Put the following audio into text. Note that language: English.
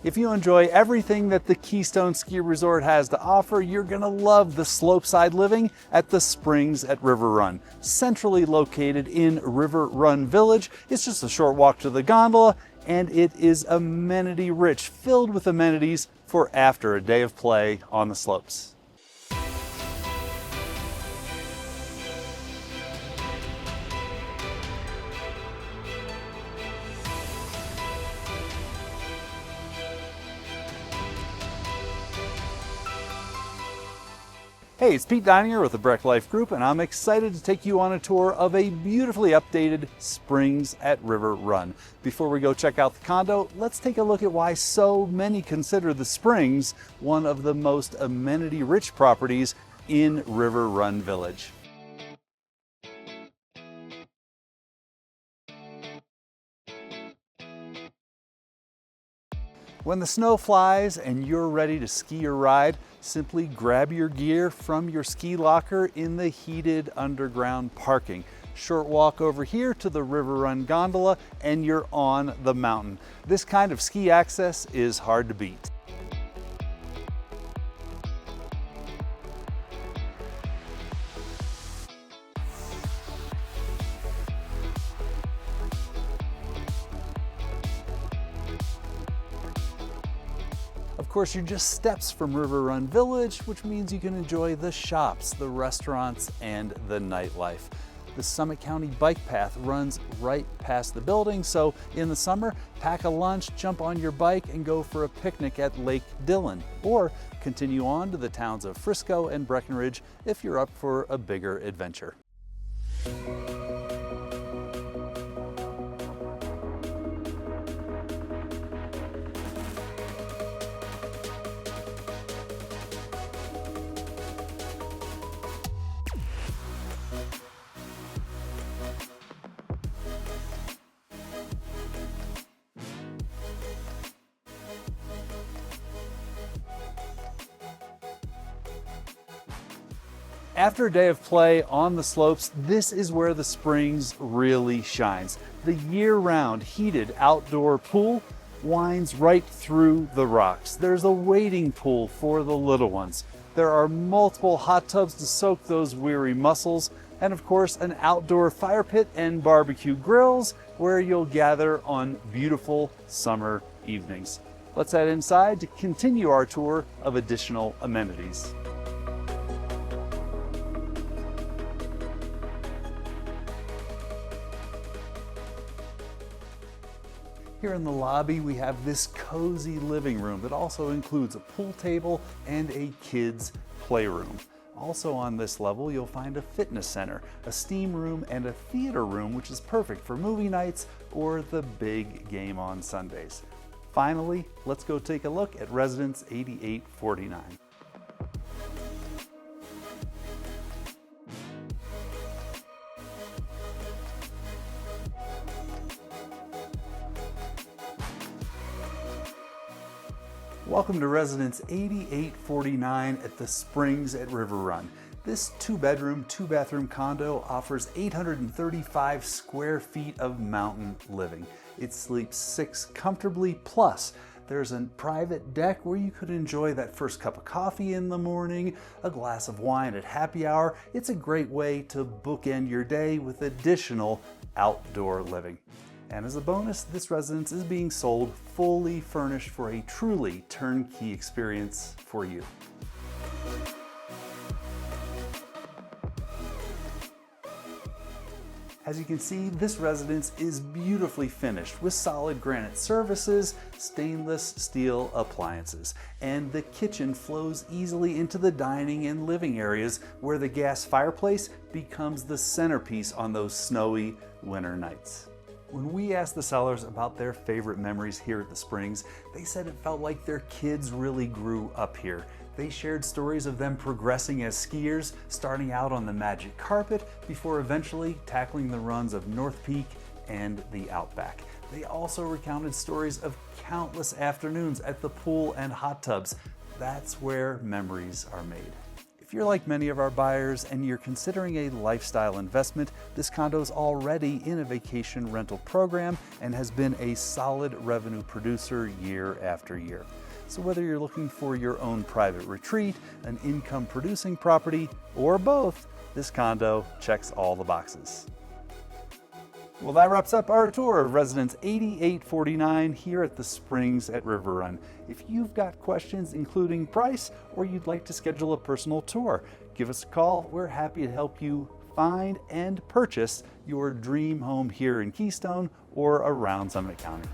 If you enjoy everything that the Keystone Ski Resort has to offer, you're gonna love the slopeside living at the Springs at River Run. Centrally located in River Run Village, it's just a short walk to the gondola, and it is amenity rich, filled with amenities for after a day of play on the slopes. Hey, it's Pete Deininger with the Breck Life Group, and I'm excited to take you on a tour of a beautifully updated Springs at River Run. Before we go check out the condo, let's take a look at why so many consider the Springs one of the most amenity-rich properties in River Run Village. When the snow flies and you're ready to ski or ride, simply grab your gear from your ski locker in the heated underground parking. Short walk over here to the River Run Gondola and you're on the mountain. This kind of ski access is hard to beat. Of course, you're just steps from River Run Village, which means you can enjoy the shops, the restaurants, and the nightlife. The Summit County Bike Path runs right past the building, so in the summer, pack a lunch, jump on your bike, and go for a picnic at Lake Dillon, or continue on to the towns of Frisco and Breckenridge if you're up for a bigger adventure. After a day of play on the slopes, this is where the Springs really shines. The year-round heated outdoor pool winds right through the rocks. There's a wading pool for the little ones. There are multiple hot tubs to soak those weary muscles, and of course an outdoor fire pit and barbecue grills where you'll gather on beautiful summer evenings. Let's head inside to continue our tour of additional amenities. Here in the lobby, we have this cozy living room that also includes a pool table and a kids' playroom. Also on this level, you'll find a fitness center, a steam room, and a theater room, which is perfect for movie nights or the big game on Sundays. Finally, let's go take a look at Residence 8849. Welcome to Residence 8849 at the Springs at River Run. This 2-bedroom, 2-bathroom condo offers 835 square feet of mountain living. It sleeps 6 comfortably, plus there's a private deck where you could enjoy that first cup of coffee in the morning, a glass of wine at happy hour. It's a great way to bookend your day with additional outdoor living. And as a bonus, this residence is being sold fully furnished for a truly turnkey experience for you. As you can see, this residence is beautifully finished with solid granite surfaces, stainless steel appliances, and the kitchen flows easily into the dining and living areas where the gas fireplace becomes the centerpiece on those snowy winter nights. When we asked the sellers about their favorite memories here at the Springs, they said it felt like their kids really grew up here. They shared stories of them progressing as skiers, starting out on the magic carpet before eventually tackling the runs of North Peak and the Outback. They also recounted stories of countless afternoons at the pool and hot tubs. That's where memories are made. If If you're like many of our buyers and you're considering a lifestyle investment, this condo is already in a vacation rental program and has been a solid revenue producer year after year. So whether you're looking for your own private retreat, an income-producing property, or both, this condo checks all the boxes. Well, that wraps up our tour of Residence 8849 here at the Springs at River Run. If you've got questions including price or you'd like to schedule a personal tour, give us a call. We're happy to help you find and purchase your dream home here in Keystone or around Summit County.